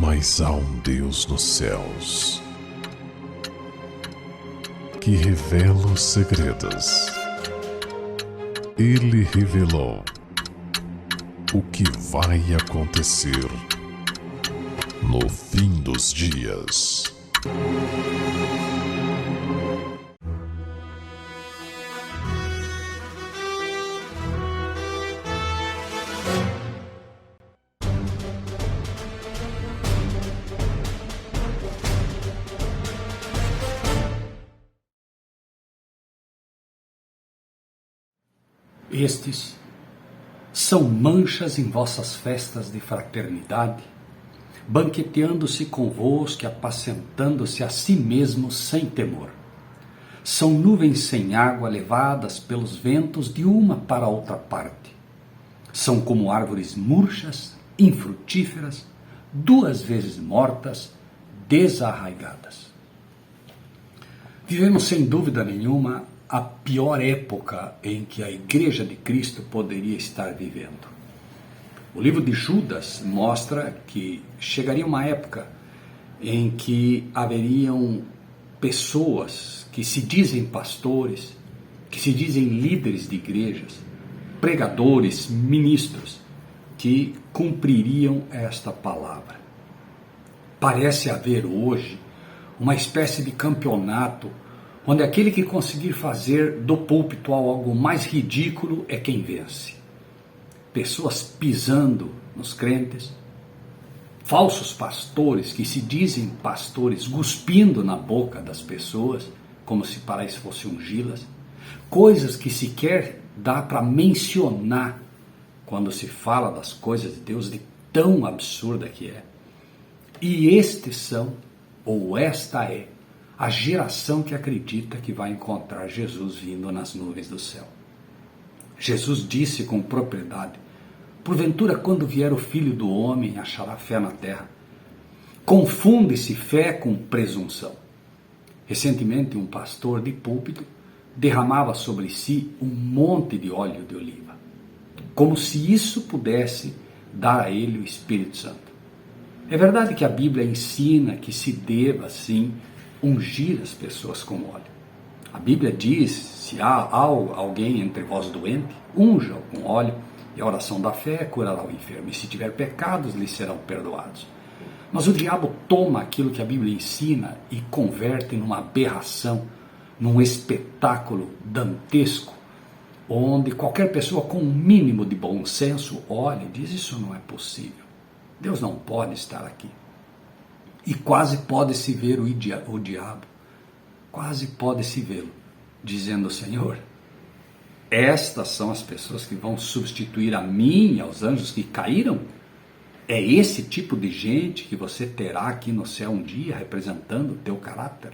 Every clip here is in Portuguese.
Mas há um Deus nos céus que revela os segredos. Ele revelou o que vai acontecer no fim dos dias. Estes são manchas em vossas festas de fraternidade, banqueteando-se convosco e apacentando-se a si mesmos sem temor. São nuvens sem água levadas pelos ventos de uma para outra parte. São como árvores murchas, infrutíferas, 2 vezes mortas, desarraigadas. Vivemos sem dúvida nenhuma a pior época em que a Igreja de Cristo poderia estar vivendo. O livro de Judas mostra que chegaria uma época em que haveriam pessoas que se dizem pastores, que se dizem líderes de igrejas, pregadores, ministros, que cumpririam esta palavra. Parece haver hoje uma espécie de campeonato onde aquele que conseguir fazer do púlpito algo mais ridículo é quem vence. Pessoas pisando nos crentes, falsos pastores que se dizem pastores cuspindo na boca das pessoas, como se para isso fosse ungí-las, coisas que sequer dá para mencionar quando se fala das coisas de Deus, de tão absurda que é. E estes são, ou esta é, a geração que acredita que vai encontrar Jesus vindo nas nuvens do céu. Jesus disse com propriedade: porventura, quando vier o Filho do Homem, achará fé na terra? Confunde-se fé com presunção. Recentemente, um pastor de púlpito derramava sobre si um monte de óleo de oliva, como se isso pudesse dar a ele o Espírito Santo. É verdade que a Bíblia ensina que se deva, sim, ungir as pessoas com óleo. A Bíblia diz: se há alguém entre vós doente, unja-o com óleo, e a oração da fé curará o enfermo, e se tiver pecados, lhe serão perdoados. Mas o diabo toma aquilo que a Bíblia ensina e converte numa aberração, num espetáculo dantesco, onde qualquer pessoa com um mínimo de bom senso olha e diz: isso não é possível, Deus não pode estar aqui. E quase pode-se ver o diabo, quase pode-se vê-lo, dizendo: Senhor, estas são as pessoas que vão substituir a mim e aos anjos que caíram? É esse tipo de gente que você terá aqui no céu um dia, representando o teu caráter?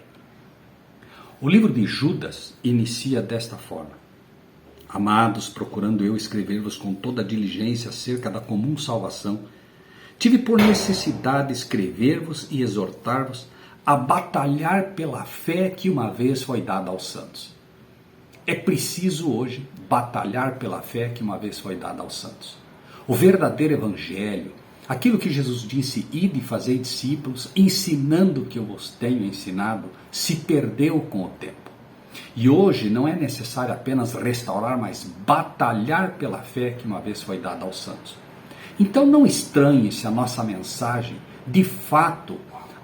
O livro de Judas inicia desta forma: Amados, procurando eu escrever-vos com toda a diligência acerca da comum salvação, tive por necessidade escrever-vos e exortar-vos a batalhar pela fé que uma vez foi dada aos santos. É preciso hoje batalhar pela fé que uma vez foi dada aos santos. O verdadeiro evangelho, aquilo que Jesus disse: ide e fazei discípulos, ensinando o que eu vos tenho ensinado, se perdeu com o tempo. E hoje não é necessário apenas restaurar, mas batalhar pela fé que uma vez foi dada aos santos. Então não estranhe se a nossa mensagem, de fato,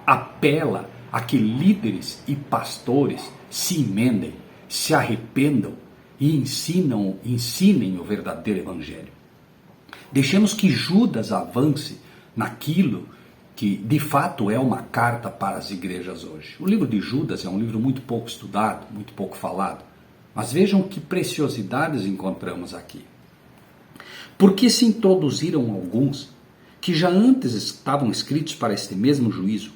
apela a que líderes e pastores se emendem, se arrependam e ensinem o verdadeiro evangelho. Deixemos que Judas avance naquilo que de fato é uma carta para as igrejas hoje. O livro de Judas é um livro muito pouco estudado, muito pouco falado, mas vejam que preciosidades encontramos aqui. Porque se introduziram alguns que já antes estavam escritos para este mesmo juízo,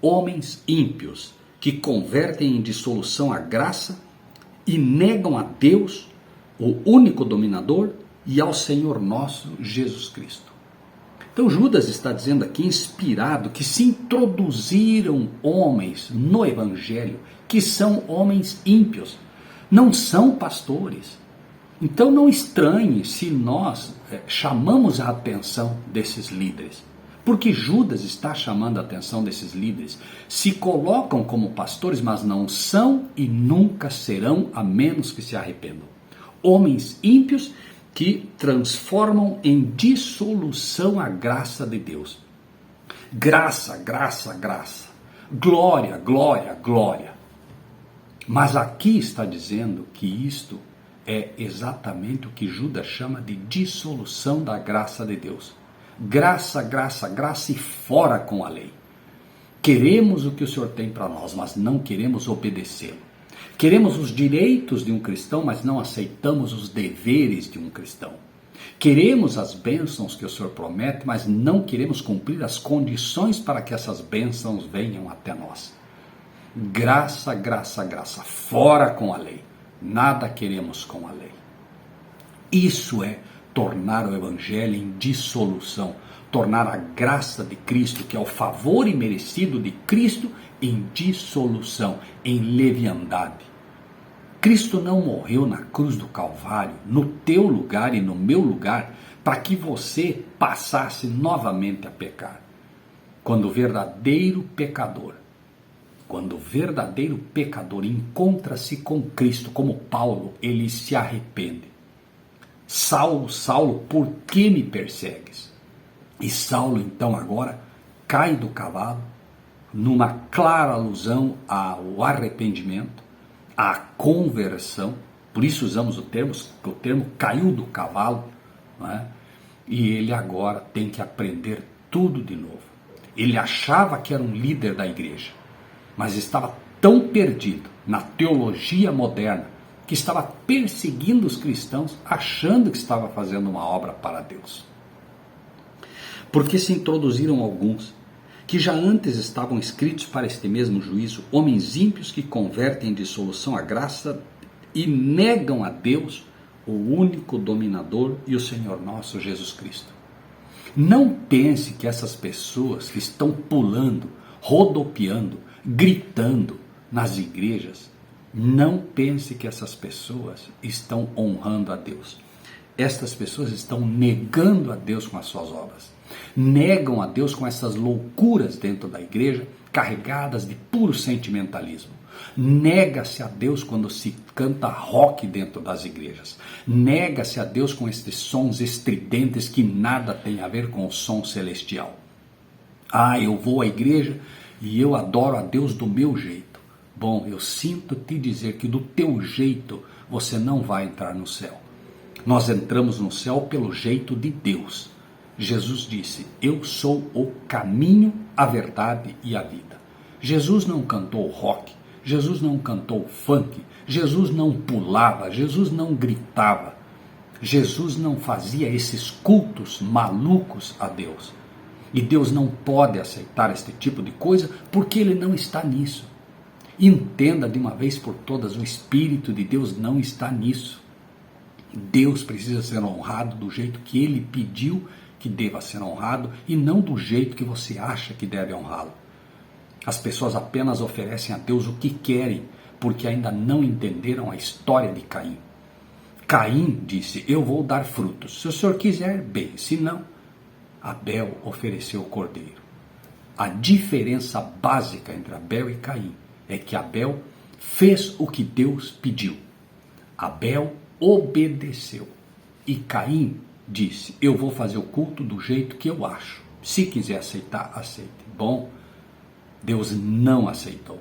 homens ímpios que convertem em dissolução a graça e negam a Deus, o único dominador, e ao Senhor nosso Jesus Cristo. Então Judas está dizendo aqui, inspirado, que se introduziram homens no Evangelho que são homens ímpios, não são pastores. Então não estranhe se nós chamamos a atenção desses líderes. Porque Judas está chamando a atenção desses líderes. Se colocam como pastores, mas não são e nunca serão, a menos que se arrependam. Homens ímpios que transformam em dissolução a graça de Deus. Graça, graça, graça. Glória, glória, glória. Mas aqui está dizendo que isto é exatamente o que Judas chama de dissolução da graça de Deus. Graça, graça, graça e fora com a lei. Queremos o que o Senhor tem para nós, mas não queremos obedecê-lo. Queremos os direitos de um cristão, mas não aceitamos os deveres de um cristão. Queremos as bênçãos que o Senhor promete, mas não queremos cumprir as condições para que essas bênçãos venham até nós. Graça, graça, graça, fora com a lei. Nada queremos com a lei. Isso é tornar o Evangelho em dissolução, tornar a graça de Cristo, que é o favor imerecido de Cristo, em dissolução, em leviandade. Cristo não morreu na cruz do Calvário, no teu lugar e no meu lugar, para que você passasse novamente a pecar. Quando o verdadeiro pecador encontra-se com Cristo, como Paulo, ele se arrepende. Saulo, Saulo, por que me persegues? E Saulo, então, agora cai do cavalo, numa clara alusão ao arrependimento, à conversão. Por isso usamos o termo caiu do cavalo, não é? E ele agora tem que aprender tudo de novo. Ele achava que era um líder da igreja, mas estava tão perdido na teologia moderna, que estava perseguindo os cristãos, achando que estava fazendo uma obra para Deus. Porque se introduziram alguns, que já antes estavam escritos para este mesmo juízo, homens ímpios que convertem em dissolução a graça e negam a Deus, o único dominador e o Senhor nosso Jesus Cristo. Não pense que essas pessoas que estão pulando, rodopiando, gritando nas igrejas, não pense que essas pessoas estão honrando a Deus. Estas pessoas estão negando a Deus com as suas obras. Negam a Deus com essas loucuras dentro da igreja, carregadas de puro sentimentalismo. Nega-se a Deus quando se canta rock dentro das igrejas. Nega-se a Deus com esses sons estridentes que nada tem a ver com o som celestial. Eu vou à igreja e eu adoro a Deus do meu jeito. Bom, eu sinto te dizer que do teu jeito você não vai entrar no céu. Nós entramos no céu pelo jeito de Deus. Jesus disse, eu sou o caminho, a verdade e a vida. Jesus não cantou rock, Jesus não cantou funk, Jesus não pulava, Jesus não gritava. Jesus não fazia esses cultos malucos a Deus. E Deus não pode aceitar este tipo de coisa porque Ele não está nisso. Entenda de uma vez por todas, o Espírito de Deus não está nisso. Deus precisa ser honrado do jeito que Ele pediu que deva ser honrado e não do jeito que você acha que deve honrá-lo. As pessoas apenas oferecem a Deus o que querem, porque ainda não entenderam a história de Caim. Caim disse, eu vou dar frutos. Se o Senhor quiser, bem, se não, Abel ofereceu o cordeiro. A diferença básica entre Abel e Caim é que Abel fez o que Deus pediu. Abel obedeceu. E Caim disse, eu vou fazer o culto do jeito que eu acho. Se quiser aceitar, aceite. Bom, Deus não aceitou.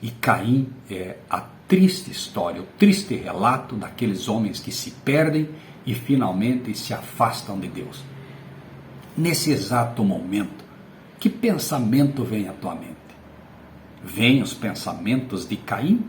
E Caim é a triste história, o triste relato daqueles homens que se perdem e finalmente se afastam de Deus. Nesse exato momento, que pensamento vem à tua mente? Vêm os pensamentos de Caim,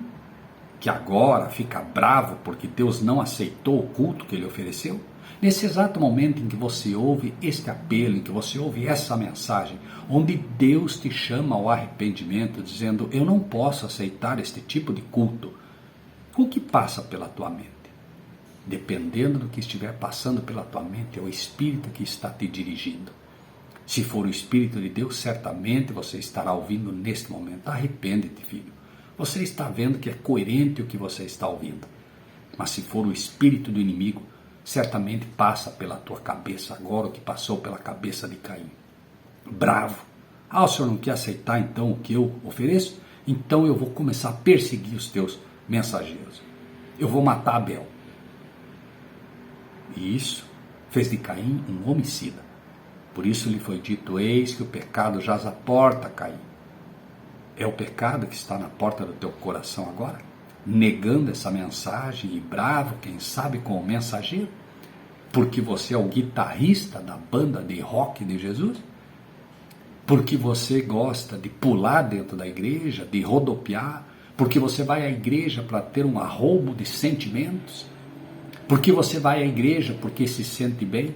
que agora fica bravo porque Deus não aceitou o culto que ele ofereceu? Nesse exato momento em que você ouve este apelo, em que você ouve essa mensagem, onde Deus te chama ao arrependimento, dizendo, eu não posso aceitar este tipo de culto, o que passa pela tua mente? Dependendo do que estiver passando pela tua mente, é o Espírito que está te dirigindo. Se for o Espírito de Deus, certamente você estará ouvindo neste momento. Arrepende-te, filho. Você está vendo que é coerente o que você está ouvindo. Mas se for o Espírito do inimigo, certamente passa pela tua cabeça agora o que passou pela cabeça de Caim. bravo. O senhor não quer aceitar então o que eu ofereço? Então eu vou começar a perseguir os teus mensageiros. Eu vou matar Abel. E isso fez de Caim um homicida. Por isso lhe foi dito: eis que o pecado jaz à porta, Caim. É o pecado que está na porta do teu coração agora? Negando essa mensagem e bravo, quem sabe, com o mensageiro? Porque você é o guitarrista da banda de rock de Jesus? Porque você gosta de pular dentro da igreja, de rodopiar? Porque você vai à igreja para ter um arroubo de sentimentos? Porque você vai à igreja porque se sente bem?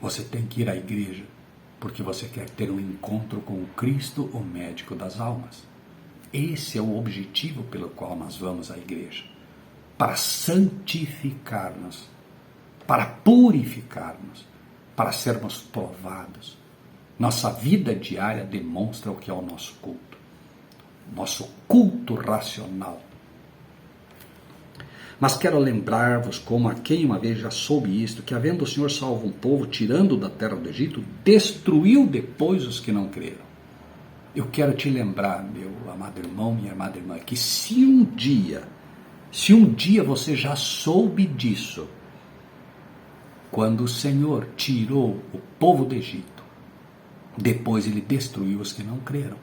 Você tem que ir à igreja porque você quer ter um encontro com o Cristo, o médico das almas. Esse é o objetivo pelo qual nós vamos à igreja. Para santificar-nos, para purificar-nos, para sermos provados. Nossa vida diária demonstra o que é o nosso culto. Nosso culto racional. Mas quero lembrar-vos, como a quem uma vez já soube isto, que havendo o Senhor salvo um povo, tirando da terra do Egito, destruiu depois os que não creram. Eu quero te lembrar, meu amado irmão, minha amada irmã, que se um dia você já soube disso, quando o Senhor tirou o povo do Egito, depois ele destruiu os que não creram.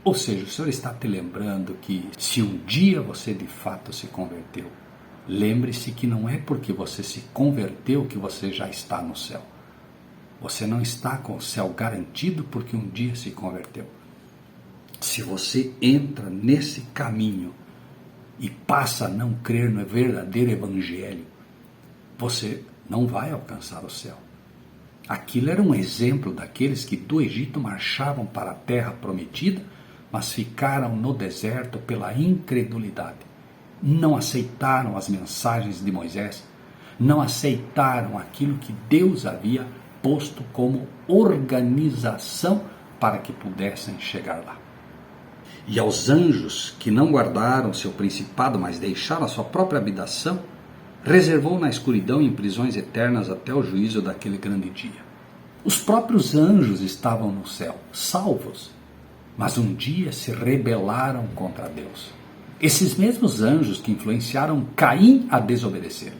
Ou seja, o Senhor está te lembrando que se um dia você de fato se converteu, lembre-se que não é porque você se converteu que você já está no céu. Você não está com o céu garantido porque um dia se converteu. Se você entra nesse caminho e passa a não crer no verdadeiro evangelho, você não vai alcançar o céu. Aquilo era um exemplo daqueles que do Egito marchavam para a terra prometida, mas ficaram no deserto pela incredulidade. Não aceitaram as mensagens de Moisés, não aceitaram aquilo que Deus havia posto como organização para que pudessem chegar lá. E aos anjos que não guardaram seu principado, mas deixaram a sua própria habitação, reservou na escuridão e em prisões eternas até o juízo daquele grande dia. Os próprios anjos estavam no céu, salvos, mas um dia se rebelaram contra Deus. Esses mesmos anjos que influenciaram Caim a desobedecer.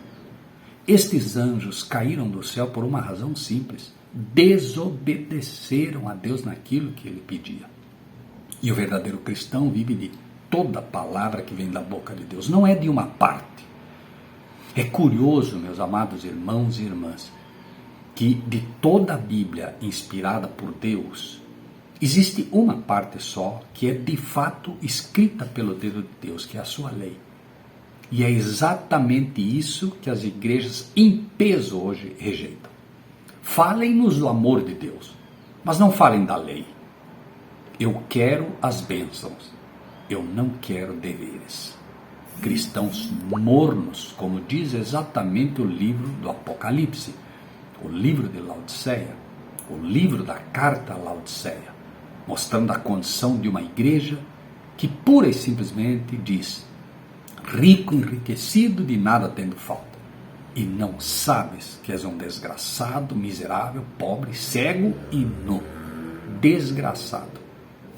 Estes anjos caíram do céu por uma razão simples: desobedeceram a Deus naquilo que ele pedia. E o verdadeiro cristão vive de toda palavra que vem da boca de Deus, não é de uma parte. É curioso, meus amados irmãos e irmãs, que de toda a Bíblia inspirada por Deus, existe uma parte só que é de fato escrita pelo dedo de Deus, que é a sua lei. E é exatamente isso que as igrejas em peso hoje rejeitam. Falem-nos do amor de Deus, mas não falem da lei. Eu quero as bênçãos, eu não quero deveres. Cristãos mornos, como diz exatamente o livro do Apocalipse, o livro de Laodiceia, o livro da carta a Laodiceia, mostrando a condição de uma igreja que pura e simplesmente diz: rico, enriquecido, de nada tendo falta. E não sabes que és um desgraçado, miserável, pobre, cego e nu. Desgraçado,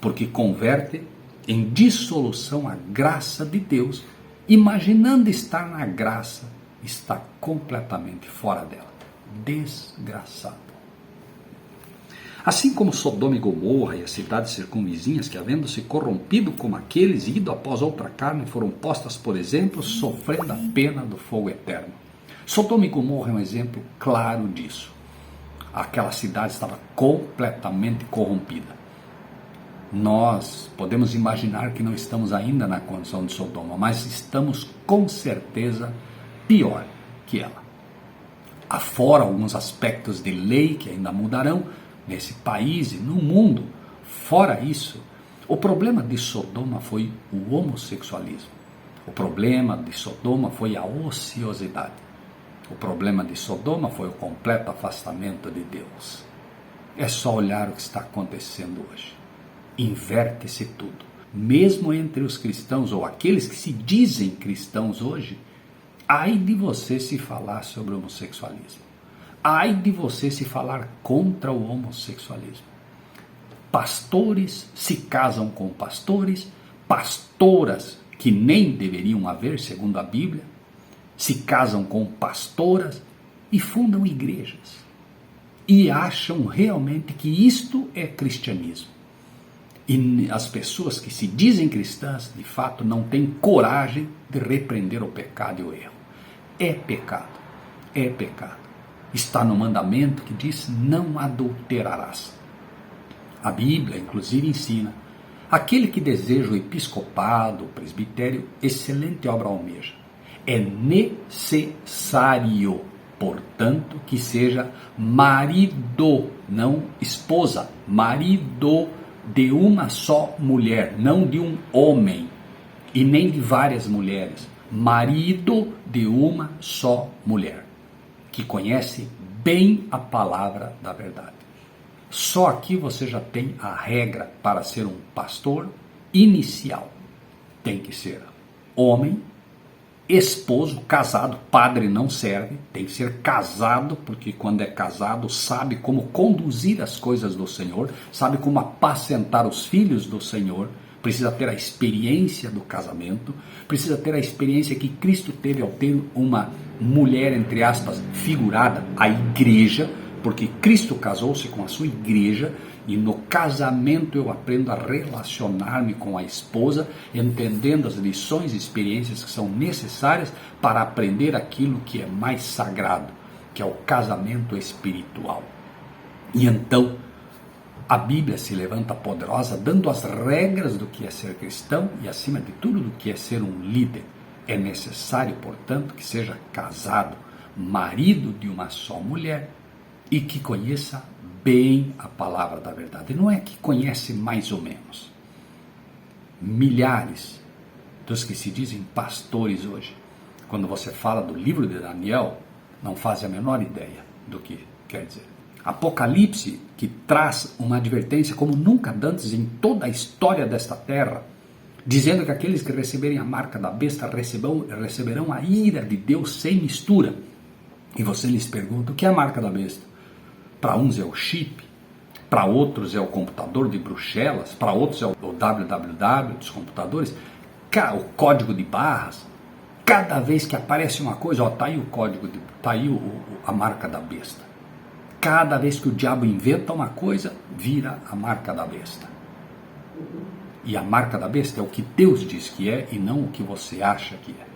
porque converte em dissolução a graça de Deus, imaginando estar na graça, está completamente fora dela. Desgraçado. Assim como Sodoma e Gomorra e as cidades circunvizinhas, que havendo se corrompido como aqueles, ido após outra carne, foram postas, por exemplo, sofrendo a pena do fogo eterno. Sodoma e Gomorra é um exemplo claro disso. Aquela cidade estava completamente corrompida. Nós podemos imaginar que não estamos ainda na condição de Sodoma, mas estamos com certeza pior que ela. Afora alguns aspectos de lei que ainda mudarão nesse país e no mundo. Fora isso, o problema de Sodoma foi o homossexualismo. O problema de Sodoma foi a ociosidade. O problema de Sodoma foi o completo afastamento de Deus. É só olhar o que está acontecendo hoje. Inverte-se tudo. Mesmo entre os cristãos, ou aqueles que se dizem cristãos hoje, ai de você se falar sobre homossexualismo. ai de você se falar contra o homossexualismo. Pastores se casam com pastores, pastoras que nem deveriam haver, segundo a Bíblia, se casam com pastoras e fundam igrejas. E acham realmente que isto é cristianismo. E as pessoas que se dizem cristãs, de fato, não têm coragem de repreender o pecado e o erro. É pecado, é pecado. Está no mandamento que diz, não adulterarás. A Bíblia, inclusive, ensina, aquele que deseja o episcopado, o presbitério, excelente obra almeja. É necessário, portanto, que seja marido, não esposa, marido de uma só mulher, não de um homem, e nem de várias mulheres, marido de uma só mulher, que conhece bem a palavra da verdade. Só aqui você já tem a regra para ser um pastor inicial. Tem que ser homem, esposo, casado, padre não serve, tem que ser casado, porque quando é casado sabe como conduzir as coisas do Senhor, sabe como apacentar os filhos do Senhor, precisa ter a experiência do casamento, precisa ter a experiência que Cristo teve ao ter uma mulher, entre aspas, figurada, a igreja, porque Cristo casou-se com a sua igreja, e no casamento eu aprendo a relacionar-me com a esposa, entendendo as lições e experiências que são necessárias para aprender aquilo que é mais sagrado, que é o casamento espiritual. E então, a Bíblia se levanta poderosa, dando as regras do que é ser cristão e, acima de tudo, do que é ser um líder. É necessário, portanto, que seja casado, marido de uma só mulher, e que conheça bem a palavra da verdade. Não é que conhece mais ou menos. Milhares dos que se dizem pastores hoje, quando você fala do livro de Daniel, não fazem a menor ideia do que quer dizer. Apocalipse, que traz uma advertência como nunca antes em toda a história desta terra, dizendo que aqueles que receberem a marca da besta receberão a ira de Deus sem mistura. E você lhes pergunta, o que é a marca da besta? Para uns é o chip, para outros é o computador de Bruxelas, para outros é o www dos computadores, o código de barras. Cada vez que aparece uma coisa, está aí o código, está aí a marca da besta. Cada vez que o diabo inventa uma coisa, vira a marca da besta. E a marca da besta é o que Deus diz que é e não o que você acha que é.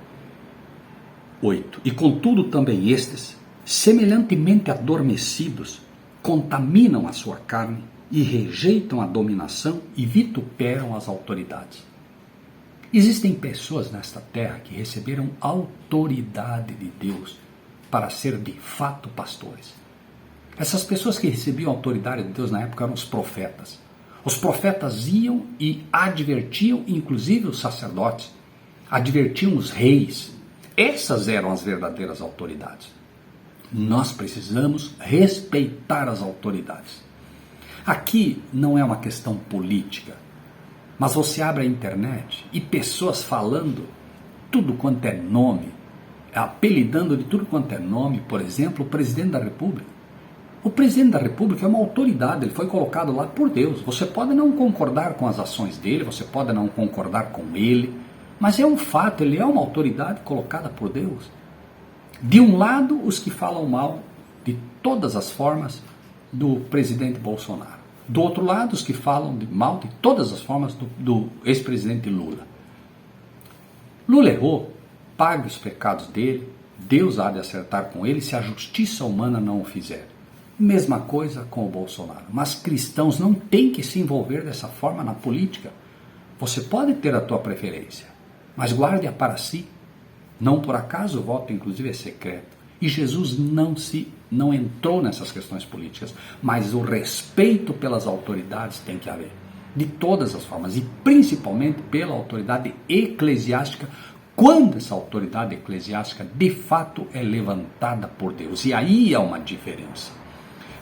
8. E contudo também estes, semelhantemente adormecidos, contaminam a sua carne e rejeitam a dominação e vituperam as autoridades. Existem pessoas nesta terra que receberam autoridade de Deus para ser de fato pastores. Essas pessoas que recebiam autoridade de Deus na época eram os profetas. Os profetas iam e advertiam, inclusive os sacerdotes, advertiam os reis. Essas eram as verdadeiras autoridades. Nós precisamos respeitar as autoridades. Aqui não é uma questão política, mas você abre a internet e pessoas falando tudo quanto é nome, apelidando de tudo quanto é nome, por exemplo, o presidente da República. O presidente da República é uma autoridade, ele foi colocado lá por Deus. Você pode não concordar com as ações dele, você pode não concordar com ele, mas é um fato, ele é uma autoridade colocada por Deus. De um lado, os que falam mal de todas as formas do presidente Bolsonaro. Do outro lado, os que falam mal de todas as formas do ex-presidente Lula. Lula errou, pague os pecados dele, Deus há de acertar com ele se a justiça humana não o fizer. Mesma coisa com o Bolsonaro. Mas cristãos não têm que se envolver dessa forma na política. Você pode ter a tua preferência, mas guarde-a para si. Não por acaso o voto, inclusive, é secreto. E Jesus não entrou nessas questões políticas, mas o respeito pelas autoridades tem que haver. De todas as formas, e principalmente pela autoridade eclesiástica, quando essa autoridade eclesiástica de fato é levantada por Deus. E aí há uma diferença.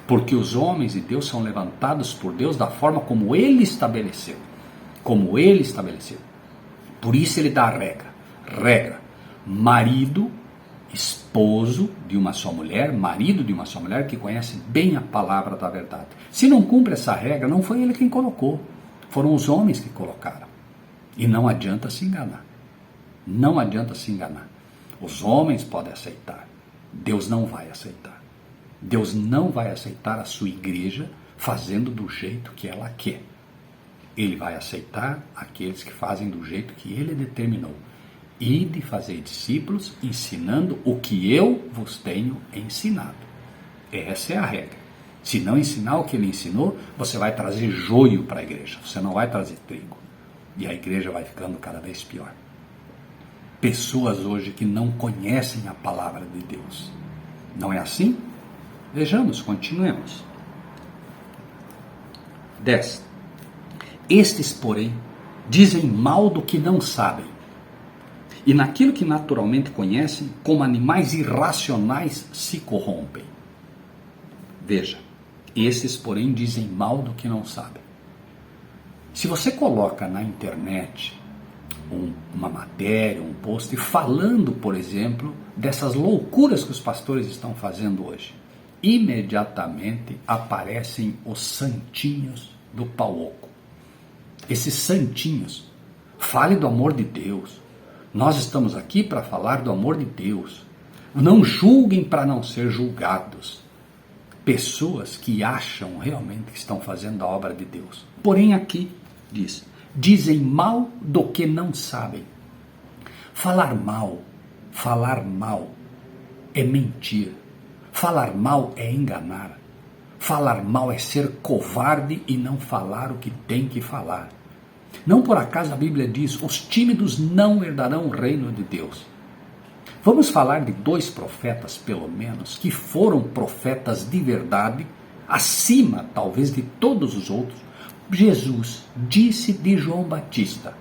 Porque os homens de Deus são levantados por Deus da forma como Ele estabeleceu. Como Ele estabeleceu. Por isso Ele dá a regra. Marido esposo de uma só mulher, marido de uma só mulher, que conhece bem a palavra da verdade. Se não cumpre essa regra, não foi ele quem colocou, foram os homens que colocaram. E não adianta se enganar. Não adianta se enganar. Os homens podem aceitar, Deus não vai aceitar. Deus não vai aceitar a sua igreja fazendo do jeito que ela quer. Ele vai aceitar aqueles que fazem do jeito que ele determinou. E de fazer discípulos ensinando o que eu vos tenho ensinado. Essa é a regra. Se não ensinar o que ele ensinou, você vai trazer joio para a igreja. Você não vai trazer trigo. E a igreja vai ficando cada vez pior. Pessoas hoje que não conhecem a palavra de Deus. Não é assim? Vejamos, continuemos. 10. Estes, porém, dizem mal do que não sabem. E naquilo que naturalmente conhecem, como animais irracionais, se corrompem. Veja, esses, porém, dizem mal do que não sabem. Se você coloca na internet uma matéria, um post, falando, por exemplo, dessas loucuras que os pastores estão fazendo hoje, imediatamente aparecem os santinhos do pau oco. Esses santinhos, fale do amor de Deus. Nós estamos aqui para falar do amor de Deus. Não julguem para não ser julgados. Pessoas que acham realmente que estão fazendo a obra de Deus. Porém aqui diz, dizem mal do que não sabem. Falar mal é mentir. Falar mal é enganar. Falar mal é ser covarde e não falar o que tem que falar. Não por acaso a Bíblia diz, os tímidos não herdarão o reino de Deus. Vamos falar de 2 profetas, pelo menos, que foram profetas de verdade, acima, talvez, de todos os outros. Jesus disse de João Batista,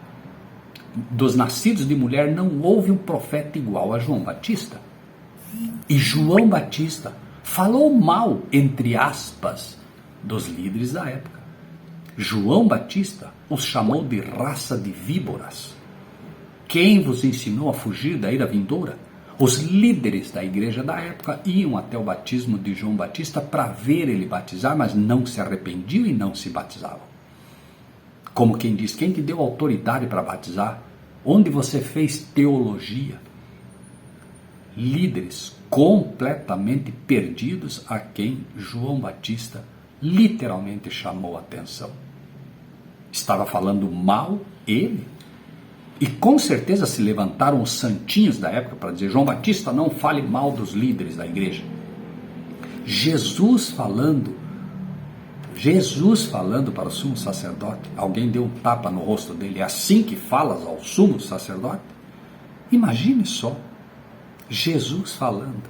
dos nascidos de mulher não houve um profeta igual a João Batista. E João Batista falou mal, entre aspas, dos líderes da época. João Batista os chamou de raça de víboras. Quem vos ensinou a fugir da ira vindoura? Os líderes da igreja da época iam até o batismo de João Batista para ver ele batizar, mas não se arrependiam e não se batizavam. Como quem diz, quem te deu autoridade para batizar? Onde você fez teologia? Líderes completamente perdidos a quem João Batista literalmente chamou a atenção. Estava falando mal ele. E com certeza se levantaram os santinhos da época para dizer, João Batista, não fale mal dos líderes da igreja. Jesus falando para o sumo sacerdote, alguém deu um tapa no rosto dele, é assim que falas ao sumo sacerdote? Imagine só, Jesus falando,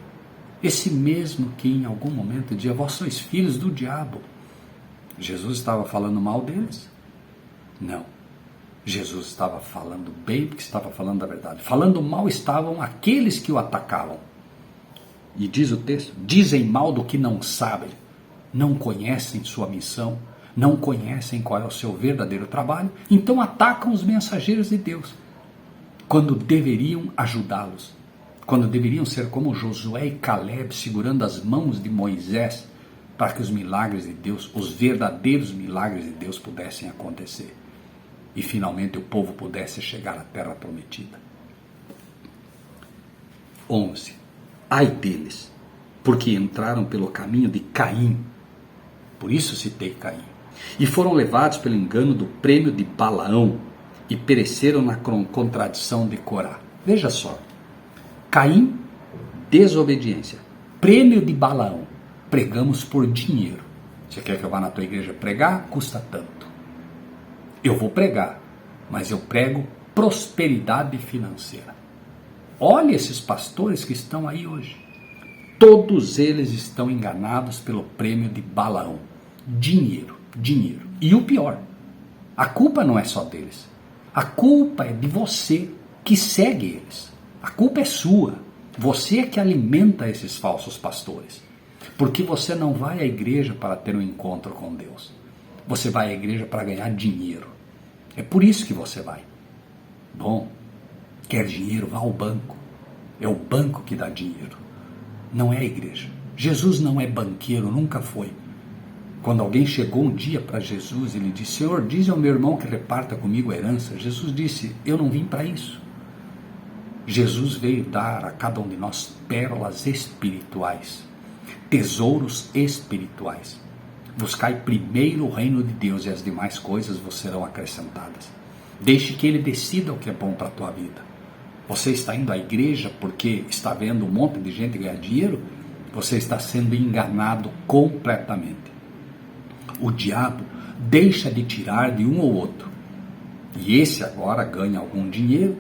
esse mesmo que em algum momento dizia, vós sois filhos do diabo. Jesus estava falando mal deles? Não. Jesus estava falando bem porque estava falando a verdade. Falando mal estavam aqueles que o atacavam. E diz o texto, dizem mal do que não sabem, não conhecem sua missão, não conhecem qual é o seu verdadeiro trabalho, então atacam os mensageiros de Deus, quando deveriam ajudá-los, quando deveriam ser como Josué e Caleb, segurando as mãos de Moisés, para que os milagres de Deus, os verdadeiros milagres de Deus pudessem acontecer. E finalmente o povo pudesse chegar à terra prometida. 11. Ai deles, porque entraram pelo caminho de Caim. Por isso citei Caim. E foram levados pelo engano do prêmio de Balaão e pereceram na contradição de Corá. Veja só. Caim, desobediência. Prêmio de Balaão. Pregamos por dinheiro. Você quer que eu vá na tua igreja pregar? Custa tanto. Eu vou pregar, mas eu prego prosperidade financeira. Olha esses pastores que estão aí hoje. Todos eles estão enganados pelo prêmio de Balaão. Dinheiro, dinheiro. E o pior, a culpa não é só deles. A culpa é de você que segue eles. A culpa é sua. Você é que alimenta esses falsos pastores. Porque você não vai à igreja para ter um encontro com Deus. Você vai à igreja para ganhar dinheiro. É por isso que você vai. Bom, quer dinheiro, vá ao banco. é o banco que dá dinheiro, não é a igreja. Jesus não é banqueiro, nunca foi. Quando alguém chegou um dia para Jesus, ele disse: Senhor, diz ao meu irmão que reparta comigo a herança. Jesus disse: eu não vim para isso. Jesus veio dar a cada um de nós pérolas espirituais, tesouros espirituais. Buscai primeiro o reino de Deus e as demais coisas vos serão acrescentadas. Deixe que Ele decida o que é bom para a tua vida. Você está indo à igreja porque está vendo um monte de gente ganhar dinheiro? Você está sendo enganado completamente. O diabo deixa de tirar de um ou outro. E esse agora ganha algum dinheiro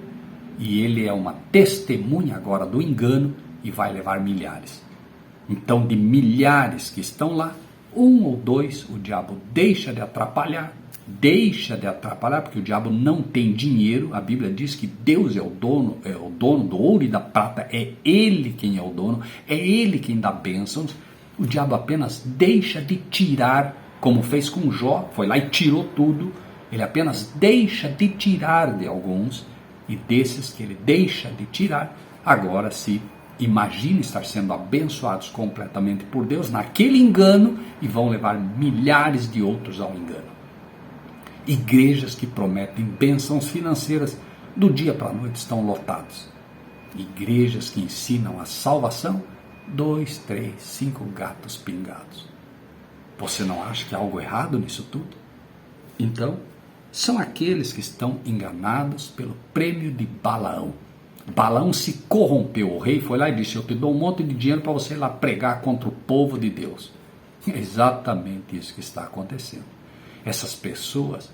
e ele é uma testemunha agora do engano e vai levar milhares. Então, de milhares que estão lá, um ou dois, o diabo deixa de atrapalhar, porque o diabo não tem dinheiro. A Bíblia diz que Deus é o dono do ouro e da prata, é Ele quem é o dono, é Ele quem dá bênçãos. O diabo apenas deixa de tirar, como fez com Jó, foi lá e tirou tudo. Ele apenas deixa de tirar de alguns, e desses que ele deixa de tirar, agora se imagina estar sendo abençoados completamente por Deus naquele engano e vão levar milhares de outros ao engano. Igrejas que prometem bênçãos financeiras do dia para a noite estão lotadas. Igrejas que ensinam a salvação, 2, 3, 5 gatos pingados. Você não acha que há algo errado nisso tudo? Então, são aqueles que estão enganados pelo prêmio de Balaão. Balaão se corrompeu, o rei foi lá e disse: eu te dou um monte de dinheiro para você ir lá pregar contra o povo de Deus. É exatamente isso que está acontecendo. Essas pessoas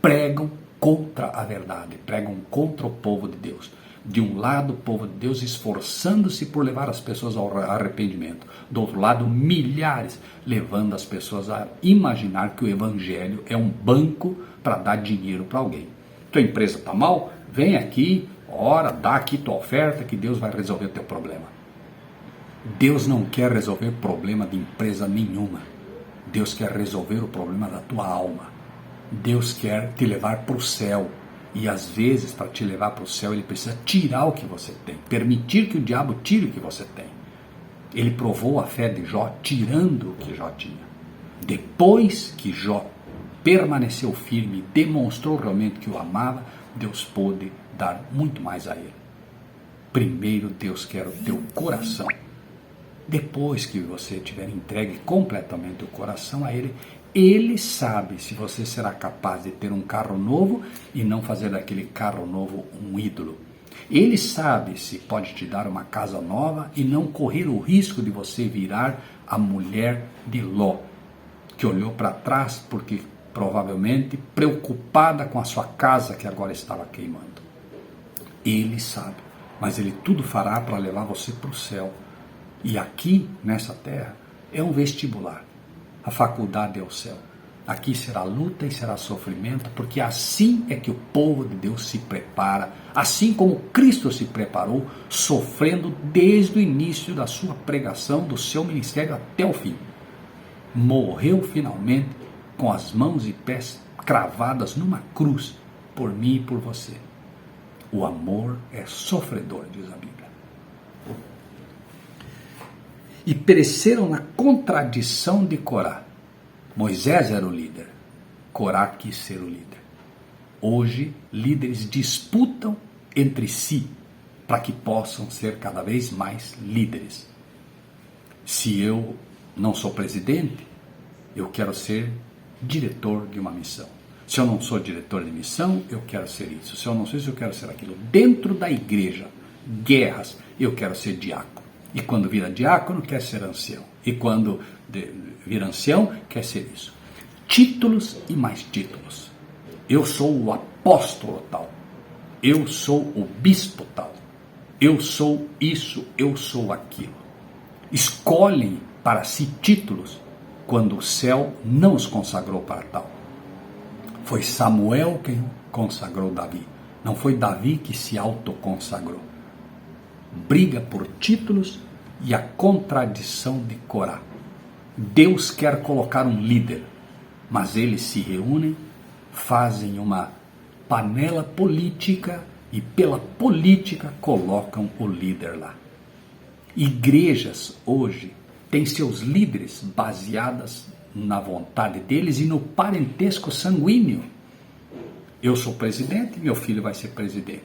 pregam contra a verdade, pregam contra o povo de Deus. De um lado, o povo de Deus esforçando-se por levar as pessoas ao arrependimento. Do outro lado, milhares levando as pessoas a imaginar que o evangelho é um banco para dar dinheiro para alguém. Tua empresa está mal? Vem aqui, ora, dá aqui tua oferta que Deus vai resolver o teu problema. Deus não quer resolver problema de empresa nenhuma. Deus quer resolver o problema da tua alma. Deus quer te levar para o céu. E às vezes, para te levar para o céu, Ele precisa tirar o que você tem. Permitir que o diabo tire o que você tem. Ele provou a fé de Jó tirando o que Jó tinha. Depois que Jó permaneceu firme e demonstrou realmente que o amava, Deus pôde dar muito mais a ele. Primeiro Deus quer o teu coração. Depois que você tiver entregue completamente o coração a Ele, Ele sabe se você será capaz de ter um carro novo e não fazer daquele carro novo um ídolo. Ele sabe se pode te dar uma casa nova e não correr o risco de você virar a mulher de Ló, que olhou para trás porque provavelmente preocupada com a sua casa que agora estava queimando. Ele sabe, mas Ele tudo fará para levar você para o céu. E aqui, nessa terra, é um vestibular. A faculdade é o céu. Aqui será luta e será sofrimento, porque assim é que o povo de Deus se prepara, assim como Cristo se preparou, sofrendo desde o início da sua pregação, do seu ministério até o fim. Morreu finalmente com as mãos e pés cravadas numa cruz, por mim e por você. O amor é sofredor, diz a Bíblia. E pereceram na contradição de Corá. Moisés era o líder, Corá quis ser o líder. Hoje, líderes disputam entre si para que possam ser cada vez mais líderes. Se eu não sou presidente, eu quero ser diretor de uma missão. Se eu não sou diretor de missão, eu quero ser isso. Se eu não sou isso, eu quero ser aquilo. Dentro da igreja, guerras, eu quero ser diácono. E quando vira diácono, quer ser ancião. E quando vira ancião, quer ser isso. Títulos e mais títulos. Eu sou o apóstolo tal. Eu sou o bispo tal. Eu sou isso, eu sou aquilo. Escolhem para si títulos quando o céu não os consagrou para tal. Foi Samuel quem consagrou Davi. Não foi Davi que se autoconsagrou. Briga por títulos e a contradição de Corá. Deus quer colocar um líder, mas eles se reúnem, fazem uma panela política e pela política colocam o líder lá. Igrejas hoje têm seus líderes baseadas na vontade deles e no parentesco sanguíneo. Eu sou presidente, meu filho vai ser presidente.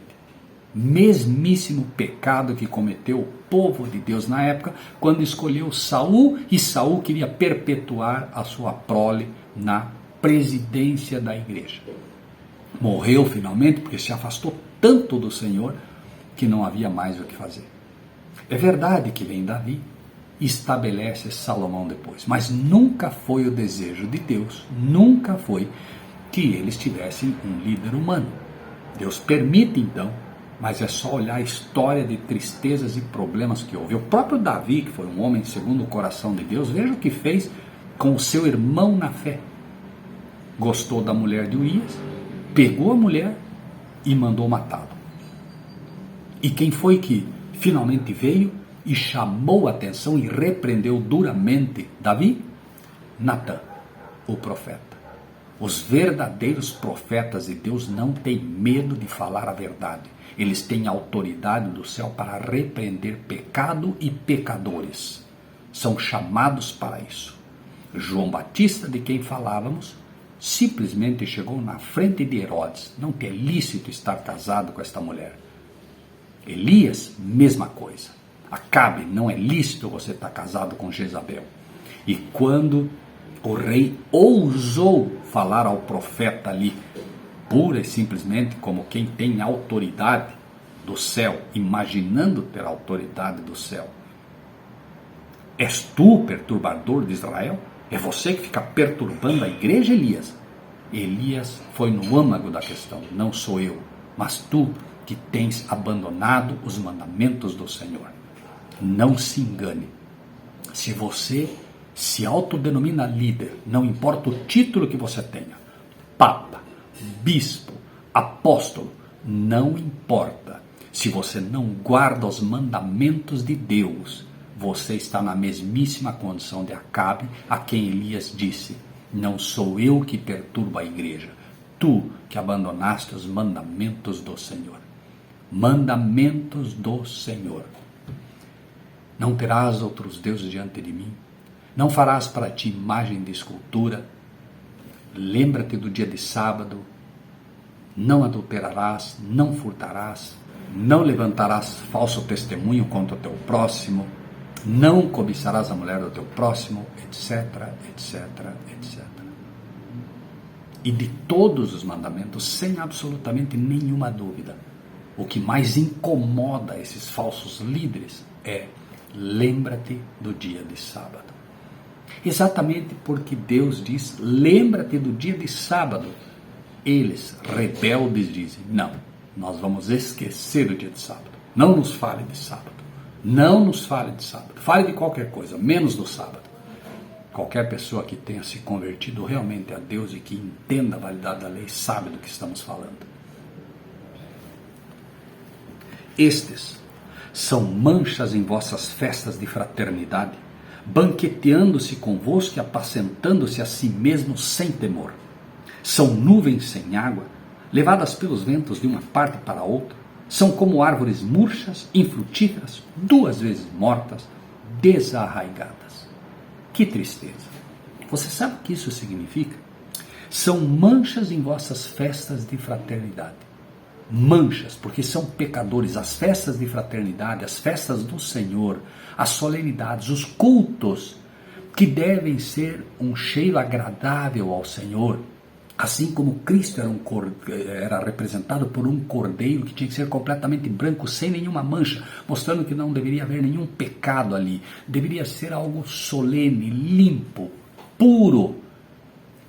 Mesmíssimo pecado que cometeu o povo de Deus na época, quando escolheu Saul, e Saul queria perpetuar a sua prole na presidência da igreja. Morreu finalmente porque se afastou tanto do Senhor que não havia mais o que fazer. É verdade que vem Davi e estabelece Salomão depois, mas nunca foi o desejo de Deus, nunca foi que eles tivessem um líder humano. Deus permite então, mas é só olhar a história de tristezas e problemas que houve. O próprio Davi, que foi um homem segundo o coração de Deus, veja o que fez com o seu irmão na fé. Gostou da mulher de Urias, pegou a mulher e mandou matá-lo. E quem foi que finalmente veio e chamou a atenção e repreendeu duramente Davi? Natã, o profeta. Os verdadeiros profetas de Deus não têm medo de falar a verdade. Eles têm autoridade do céu para repreender pecado e pecadores. São chamados para isso. João Batista, de quem falávamos, simplesmente chegou na frente de Herodes. Não que é lícito estar casado com esta mulher. Elias, mesma coisa. Acabe, não é lícito você estar casado com Jezabel. E quando o rei ousou falar ao profeta ali, pura e simplesmente como quem tem autoridade do céu, imaginando ter autoridade do céu. És tu o perturbador de Israel? É você que fica perturbando a igreja, Elias? Elias foi no âmago da questão, não sou eu, mas tu que tens abandonado os mandamentos do Senhor. Não se engane. Se você se autodenomina líder, não importa o título que você tenha, papa, bispo, apóstolo, não importa. Se você não guarda os mandamentos de Deus, você está na mesmíssima condição de Acabe, a quem Elias disse: não sou eu que perturbo a igreja, tu que abandonaste os mandamentos do Senhor. Mandamentos do Senhor. Não terás outros deuses diante de mim, não farás para ti imagem de escultura, lembra-te do dia de sábado, não adulterarás, não furtarás, não levantarás falso testemunho contra o teu próximo, não cobiçarás a mulher do teu próximo, etc, etc, etc. E de todos os mandamentos, sem absolutamente nenhuma dúvida, o que mais incomoda esses falsos líderes é: lembra-te do dia de sábado. Exatamente porque Deus diz: lembra-te do dia de sábado. Eles, rebeldes, dizem: não, nós vamos esquecer o dia de sábado. Não nos fale de sábado. Não nos fale de sábado. Fale de qualquer coisa, menos do sábado. Qualquer pessoa que tenha se convertido realmente a Deus e que entenda a validade da lei sabe do que estamos falando. Estes são manchas em vossas festas de fraternidade, banqueteando-se convosco e apacentando-se a si mesmos sem temor. São nuvens sem água, levadas pelos ventos de uma parte para outra. São como árvores murchas, infrutíferas, 2 vezes mortas, desarraigadas. Que tristeza! Você sabe o que isso significa? São manchas em vossas festas de fraternidade. Manchas, porque são pecadores. As festas de fraternidade, as festas do Senhor, as solenidades, os cultos, que devem ser um cheiro agradável ao Senhor, assim como Cristo era representado por um cordeiro que tinha que ser completamente branco, sem nenhuma mancha, mostrando que não deveria haver nenhum pecado ali, deveria ser algo solene, limpo, puro.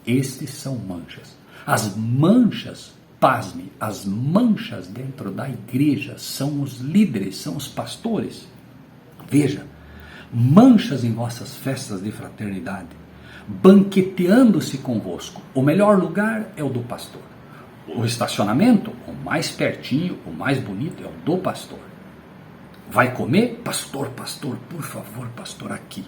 Estes são manchas. As manchas, pasme, as manchas dentro da igreja são os líderes, são os pastores. Veja, manchas em vossas festas de fraternidade, banqueteando-se convosco. O melhor lugar é o do pastor. O estacionamento, o mais pertinho, o mais bonito é o do pastor. Vai comer? Pastor, pastor, por favor, pastor, aqui.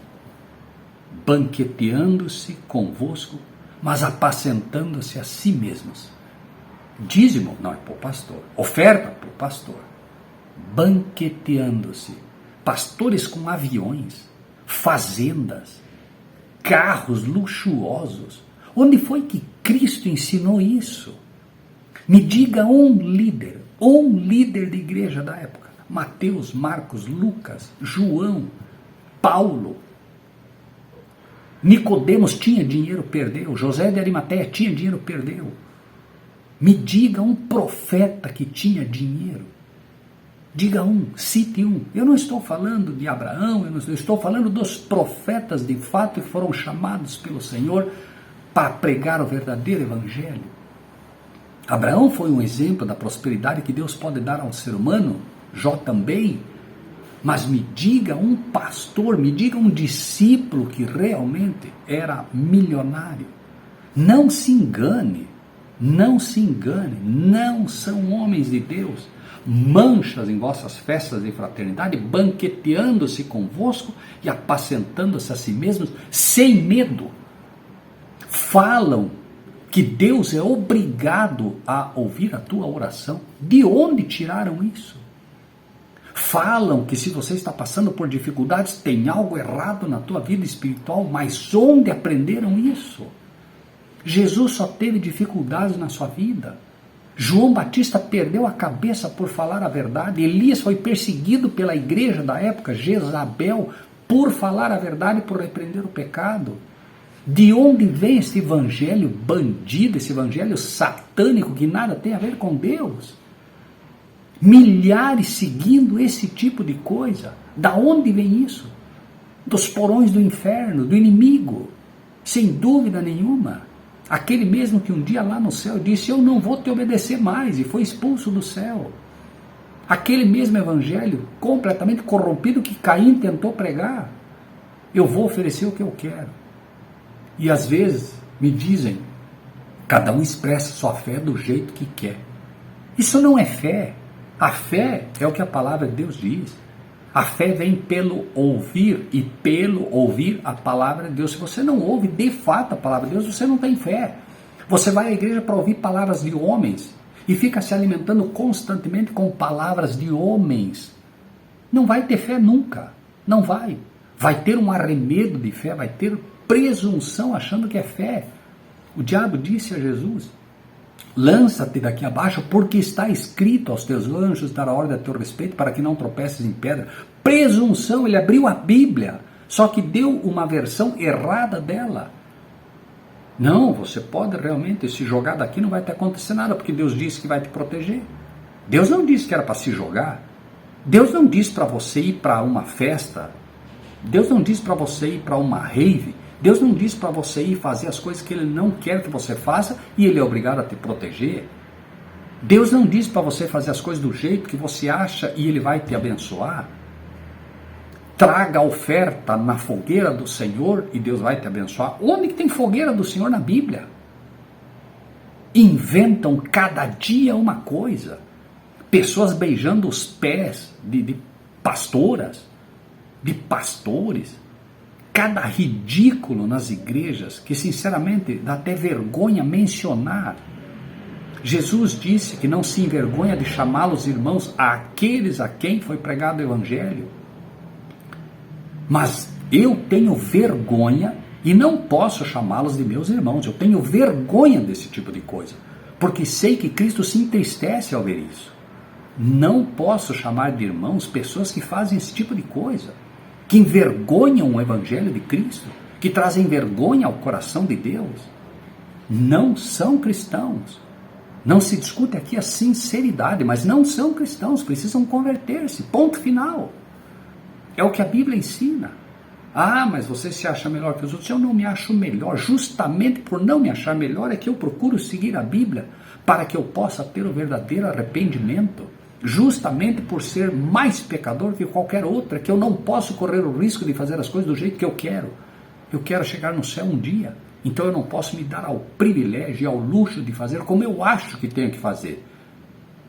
Banqueteando-se convosco, mas apacentando-se a si mesmos. Dízimo não é para o pastor, oferta para o pastor. Banqueteando-se, pastores com aviões, fazendas, carros luxuosos. Onde foi que Cristo ensinou isso? Me diga um líder de igreja da época. Mateus, Marcos, Lucas, João, Paulo. Nicodemos tinha dinheiro, perdeu. José de Arimateia tinha dinheiro, perdeu. Me diga um profeta que tinha dinheiro. Diga um, cite um. Eu não estou falando de Abraão, eu estou falando dos profetas de fato que foram chamados pelo Senhor para pregar o verdadeiro evangelho. Abraão foi um exemplo da prosperidade que Deus pode dar ao ser humano, Jó também, mas me diga um pastor, me diga um discípulo que realmente era milionário. Não se engane, não são homens de Deus, manchas em vossas festas de fraternidade, banqueteando-se convosco e apacentando-se a si mesmos, sem medo. Falam que Deus é obrigado a ouvir a tua oração. De onde tiraram isso? Falam que se você está passando por dificuldades, tem algo errado na tua vida espiritual, mas onde aprenderam isso? Jesus só teve dificuldades na sua vida. João Batista perdeu a cabeça por falar a verdade. Elias foi perseguido pela igreja da época, Jezabel, por falar a verdade, por repreender o pecado. De onde vem esse evangelho bandido, esse evangelho satânico que nada tem a ver com Deus? Milhares seguindo esse tipo de coisa. Da onde vem isso? Dos porões do inferno, do inimigo, sem dúvida nenhuma. Aquele mesmo que um dia lá no céu disse, eu não vou te obedecer mais, e foi expulso do céu. Aquele mesmo evangelho completamente corrompido que Caim tentou pregar. Eu vou oferecer o que eu quero. E às vezes me dizem, cada um expressa sua fé do jeito que quer. Isso não é fé. A fé é o que a palavra de Deus diz. A fé vem pelo ouvir, e pelo ouvir a palavra de Deus. Se você não ouve de fato a palavra de Deus, você não tem fé. Você vai à igreja para ouvir palavras de homens e fica se alimentando constantemente com palavras de homens. Não vai ter fé nunca. Não vai. Vai ter um arremedo de fé, vai ter presunção achando que é fé. O diabo disse a Jesus, lança-te daqui abaixo, porque está escrito, aos teus anjos dará ordem a teu respeito, para que não tropeces em pedra. Presunção, ele abriu a Bíblia, só que deu uma versão errada dela. Não, você pode realmente se jogar daqui, não vai te acontecer nada, porque Deus disse que vai te proteger. Deus não disse que era para se jogar. Deus não disse para você ir para uma festa. Deus não disse para você ir para uma rave. Deus não diz para você ir fazer as coisas que Ele não quer que você faça e Ele é obrigado a te proteger. Deus não diz para você fazer as coisas do jeito que você acha e Ele vai te abençoar. Traga a oferta na fogueira do Senhor e Deus vai te abençoar. Onde que tem fogueira do Senhor na Bíblia? Inventam cada dia uma coisa. Pessoas beijando os pés de pastoras, de pastores. Cada ridículo nas igrejas, que sinceramente dá até vergonha mencionar. Jesus disse que não se envergonha de chamá-los irmãos àqueles a quem foi pregado o evangelho. Mas eu tenho vergonha e não posso chamá-los de meus irmãos. Eu tenho vergonha desse tipo de coisa, porque sei que Cristo se entristece ao ver isso. Não posso chamar de irmãos pessoas que fazem esse tipo de coisa, que envergonham o evangelho de Cristo, que trazem vergonha ao coração de Deus. Não são cristãos. Não se discute aqui a sinceridade, mas não são cristãos, precisam converter-se, ponto final. É o que a Bíblia ensina. Ah, mas você se acha melhor que os outros. Eu não me acho melhor, justamente por não me achar melhor é que eu procuro seguir a Bíblia, para que eu possa ter o verdadeiro arrependimento. Justamente por ser mais pecador que qualquer outro, é que eu não posso correr o risco de fazer as coisas do jeito que eu quero. Eu quero chegar no céu um dia, então eu não posso me dar ao privilégio e ao luxo de fazer como eu acho que tenho que fazer.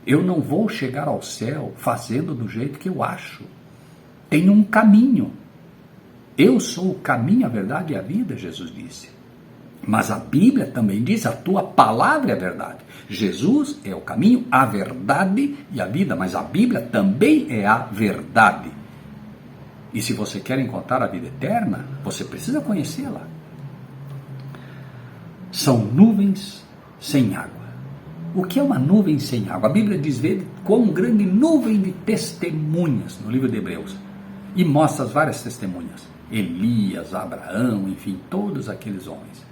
Eu não vou chegar ao céu fazendo do jeito que eu acho. Tem um caminho. Eu sou o caminho, a verdade e a vida, Jesus disse. Mas a Bíblia também diz: a tua palavra é a verdade. Jesus é o caminho, a verdade e a vida, mas a Bíblia também é a verdade. E se você quer encontrar a vida eterna, você precisa conhecê-la. São nuvens sem água. O que é uma nuvem sem água? A Bíblia diz dele quão grande nuvem de testemunhas, no livro de Hebreus, e mostra as várias testemunhas. Elias, Abraão, enfim, todos aqueles homens.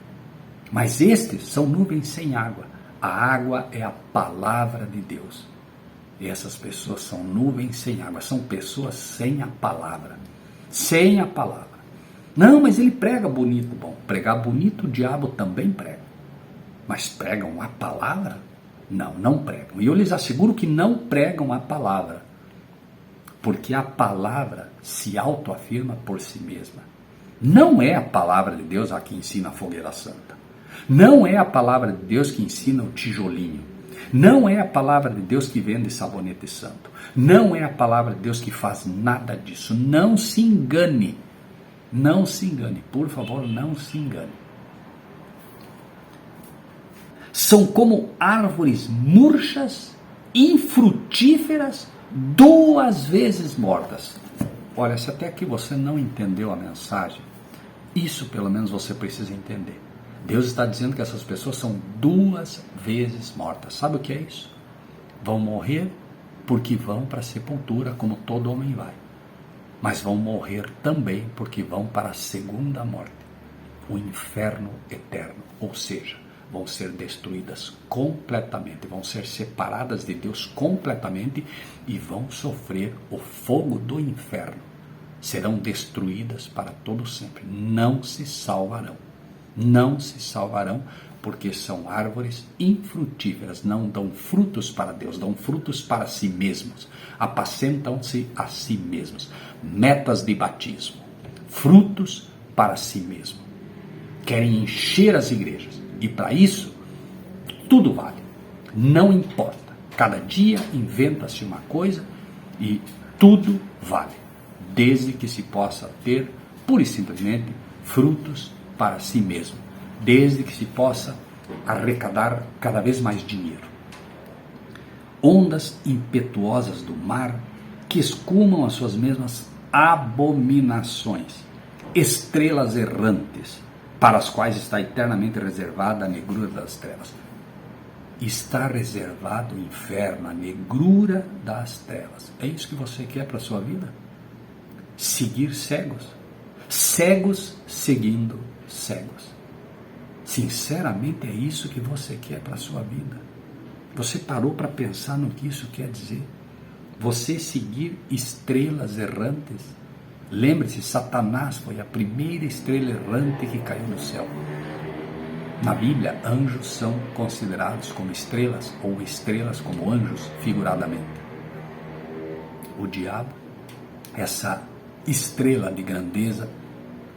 Mas estes são nuvens sem água. A água é a palavra de Deus. E essas pessoas são nuvens sem água, são pessoas sem a palavra. Sem a palavra. Não, mas ele prega bonito. Bom, pregar bonito o diabo também prega. Mas pregam a palavra? Não, não pregam. E eu lhes asseguro que não pregam a palavra. Porque a palavra se autoafirma por si mesma. Não é a palavra de Deus a que ensina a fogueira santa. Não é a palavra de Deus que ensina o tijolinho. Não é a palavra de Deus que vende sabonete santo. Não é a palavra de Deus que faz nada disso. Não se engane. Não se engane. Por favor, não se engane. São como árvores murchas, infrutíferas, 2 vezes mortas. Olha, se até aqui você não entendeu a mensagem, isso pelo menos você precisa entender. Deus está dizendo que essas pessoas são 2 vezes mortas. Sabe o que é isso? Vão morrer porque vão para a sepultura, como todo homem vai. Mas vão morrer também porque vão para a segunda morte, o inferno eterno. Ou seja, vão ser destruídas completamente, vão ser separadas de Deus completamente e vão sofrer o fogo do inferno. Serão destruídas para todo sempre. Não se salvarão. Não se salvarão porque são árvores infrutíferas, não dão frutos para Deus, dão frutos para si mesmos, apacentam-se a si mesmos. Metas de batismo, frutos para si mesmo. Querem encher as igrejas e para isso tudo vale, não importa. Cada dia inventa-se uma coisa e tudo vale, desde que se possa ter pura e simplesmente frutos para si mesmo, desde que se possa arrecadar cada vez mais dinheiro. Ondas impetuosas do mar que escumam as suas mesmas abominações, estrelas errantes, para as quais está eternamente reservada a negrura das trevas. Está reservado o inferno, a negrura das trevas. É isso que você quer para a sua vida? Seguir cegos. Cegos seguindo cegos. Sinceramente é isso que você quer para a sua vida? Você parou para pensar no que isso quer dizer? Você seguir estrelas errantes? Lembre-se, Satanás foi a primeira estrela errante que caiu do céu. Na Bíblia, anjos são considerados como estrelas, ou estrelas como anjos, figuradamente. O diabo, essa estrela de grandeza,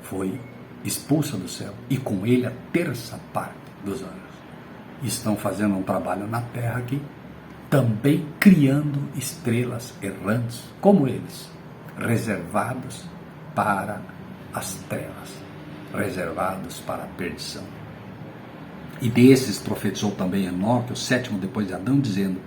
foi expulsa do céu, e com ele a 3ª parte dos anjos. Estão fazendo um trabalho na terra aqui, também criando estrelas errantes, como eles, reservados para as trevas, reservados para a perdição. E desses profetizou também Enoque, o 7º depois de Adão, dizendo: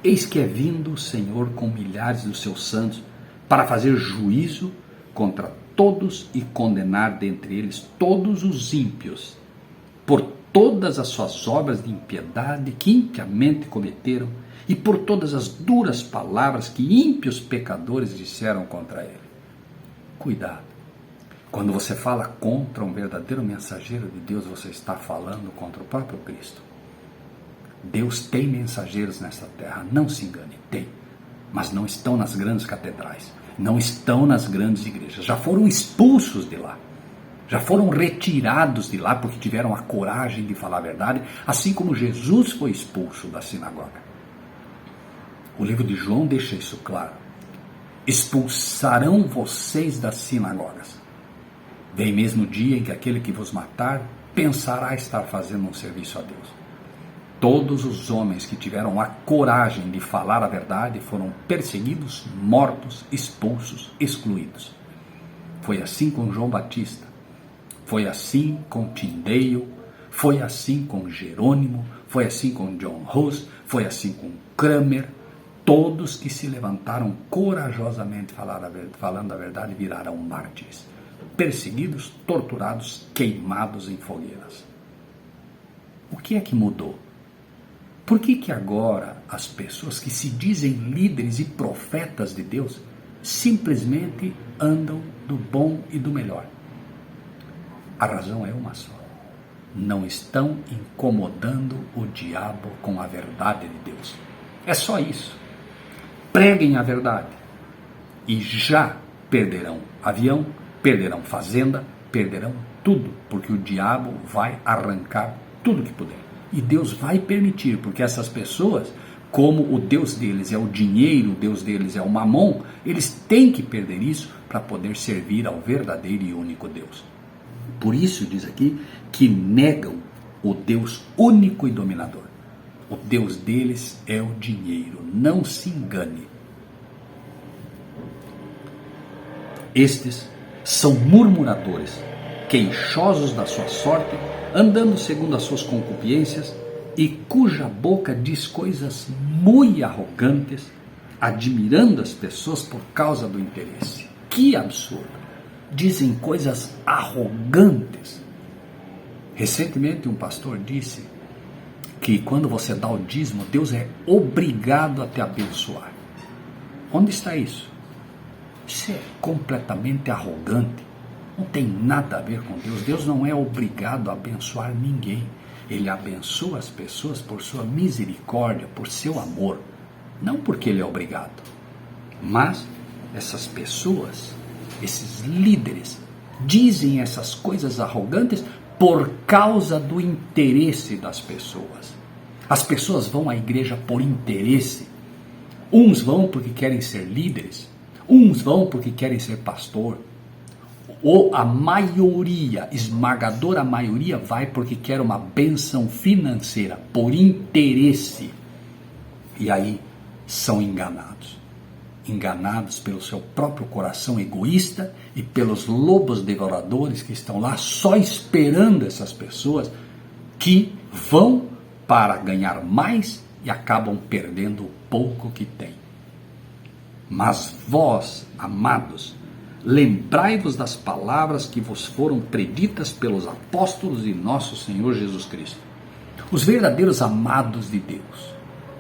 eis que é vindo o Senhor com milhares dos seus santos, para fazer juízo contra todos e condenar dentre eles todos os ímpios, por todas as suas obras de impiedade que impiamente cometeram, e por todas as duras palavras que ímpios pecadores disseram contra ele. Cuidado. Quando você fala contra um verdadeiro mensageiro de Deus, você está falando contra o próprio Cristo. Deus tem mensageiros nessa terra, não se engane, tem. Mas não estão nas grandes catedrais, não estão nas grandes igrejas. Já foram expulsos de lá. Já foram retirados de lá porque tiveram a coragem de falar a verdade, assim como Jesus foi expulso da sinagoga. O livro de João deixa isso claro. Expulsarão vocês das sinagogas. Vem mesmo o dia em que aquele que vos matar pensará estar fazendo um serviço a Deus. Todos os homens que tiveram a coragem de falar a verdade foram perseguidos, mortos, expulsos, excluídos. Foi assim com João Batista. Foi assim com Tindeu. Foi assim com Jerônimo, foi assim com John Hus, foi assim com Cranmer. Todos que se levantaram corajosamente falando a verdade viraram mártires, perseguidos, torturados, queimados em fogueiras. O que é que mudou? Por que agora as pessoas que se dizem líderes e profetas de Deus simplesmente andam do bom e do melhor? A razão é uma só. Não estão incomodando o diabo com a verdade de Deus. É só isso. Preguem a verdade e já perderão avião, perderão fazenda, perderão tudo, porque o diabo vai arrancar tudo que puder. E Deus vai permitir, porque essas pessoas, como o Deus deles é o dinheiro, o Deus deles é o mamon, eles têm que perder isso para poder servir ao verdadeiro e único Deus. Por isso diz aqui que negam o Deus único e dominador. O Deus deles é o dinheiro, não se engane. Estes são murmuradores, queixosos da sua sorte, andando segundo as suas concupiscências, e cuja boca diz coisas muito arrogantes, admirando as pessoas por causa do interesse. Que absurdo! Dizem coisas arrogantes. Recentemente um pastor disse que quando você dá o dízimo, Deus é obrigado a te abençoar. Onde está isso? Isso é completamente arrogante. Não tem nada a ver com Deus. Deus não é obrigado a abençoar ninguém. Ele abençoa as pessoas por sua misericórdia, por seu amor. Não porque ele é obrigado. Mas essas pessoas, esses líderes, dizem essas coisas arrogantes por causa do interesse das pessoas. As pessoas vão à igreja por interesse. Uns vão porque querem ser líderes, uns vão porque querem ser pastor. Ou a maioria, esmagadora maioria, vai porque quer uma bênção financeira, por interesse. E aí são enganados. Enganados pelo seu próprio coração egoísta e pelos lobos devoradores que estão lá só esperando essas pessoas que vão para ganhar mais e acabam perdendo o pouco que têm. Mas vós, amados, lembrai-vos das palavras que vos foram preditas pelos apóstolos de nosso Senhor Jesus Cristo, os verdadeiros amados de Deus.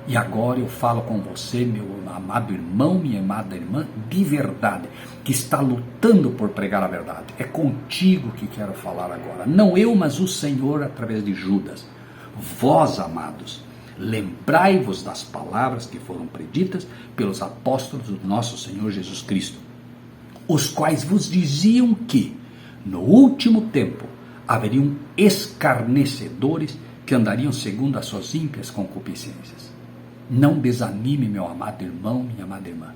E agora eu falo com você, meu amado irmão, minha amada irmã, de verdade, que está lutando por pregar a verdade. É contigo que quero falar agora. Não eu, mas o Senhor através de Judas. Vós, amados, lembrai-vos das palavras que foram preditas pelos apóstolos do nosso Senhor Jesus Cristo, os quais vos diziam que, no último tempo, haveriam escarnecedores que andariam segundo as suas ímpias concupiscências. Não desanime, meu amado irmão, minha amada irmã.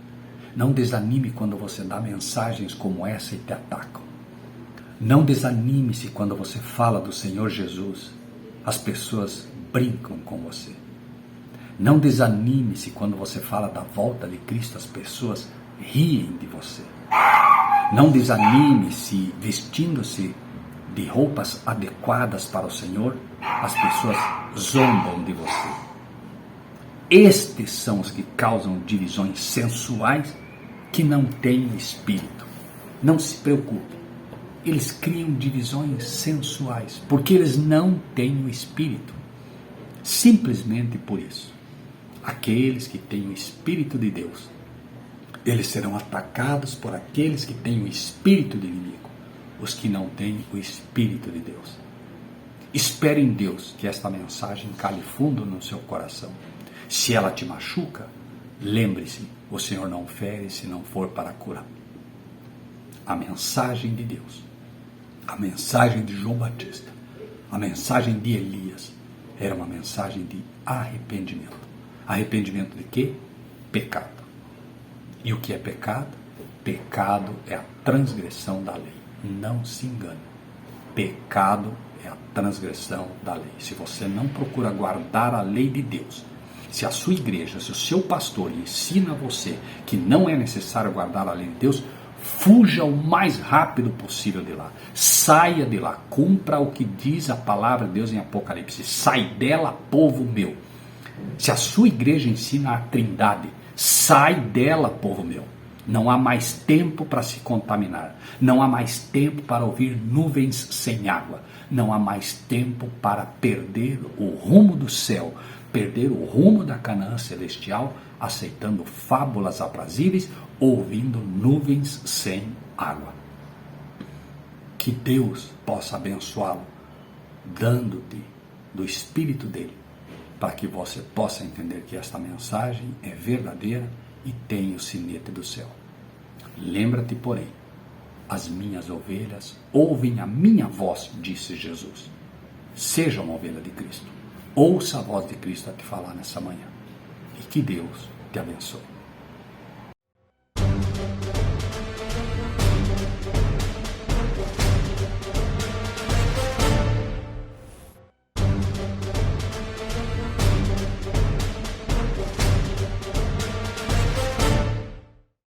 Não desanime quando você dá mensagens como essa e te atacam. Não desanime-se quando você fala do Senhor Jesus. As pessoas brincam com você. Não desanime-se quando você fala da volta de Cristo. As pessoas riem de você. Não desanime-se vestindo-se de roupas adequadas para o Senhor. As pessoas zombam de você. Estes são os que causam divisões sensuais que não têm espírito. Não se preocupe. Eles criam divisões sensuais porque eles não têm o espírito. Simplesmente por isso. Aqueles que têm o espírito de Deus, eles serão atacados por aqueles que têm o espírito do inimigo, os que não têm o espírito de Deus. Espere em Deus que esta mensagem cale fundo no seu coração. Se ela te machuca, lembre-se, o Senhor não fere se não for para curar. A mensagem de Deus, a mensagem de João Batista, a mensagem de Elias, era uma mensagem de arrependimento. Arrependimento de quê? Pecado. E o que é pecado? Pecado é a transgressão da lei. Não se engane. Pecado é a transgressão da lei. Se você não procura guardar a lei de Deus, se a sua igreja, se o seu pastor ensina a você que não é necessário guardar a lei de Deus, Fuja o mais rápido possível de lá. Saia de lá. Cumpra o que diz a palavra de Deus em Apocalipse. Sai dela, povo meu. Se a sua igreja ensina a Trindade, sai dela, povo meu. Não há mais tempo para se contaminar. Não há mais tempo para ouvir nuvens sem água. Não há mais tempo para perder o rumo do céu, perder o rumo da Canaã celestial, aceitando fábulas aprazíveis, ouvindo nuvens sem água. Que Deus possa abençoá-lo, dando-te do Espírito dele, para que você possa entender que esta mensagem é verdadeira e tem o sinete do céu. Lembra-te, porém, as minhas ovelhas ouvem a minha voz, disse Jesus. Seja uma ovelha de Cristo. Ouça a voz de Cristo a te falar nessa manhã. E que Deus te abençoe.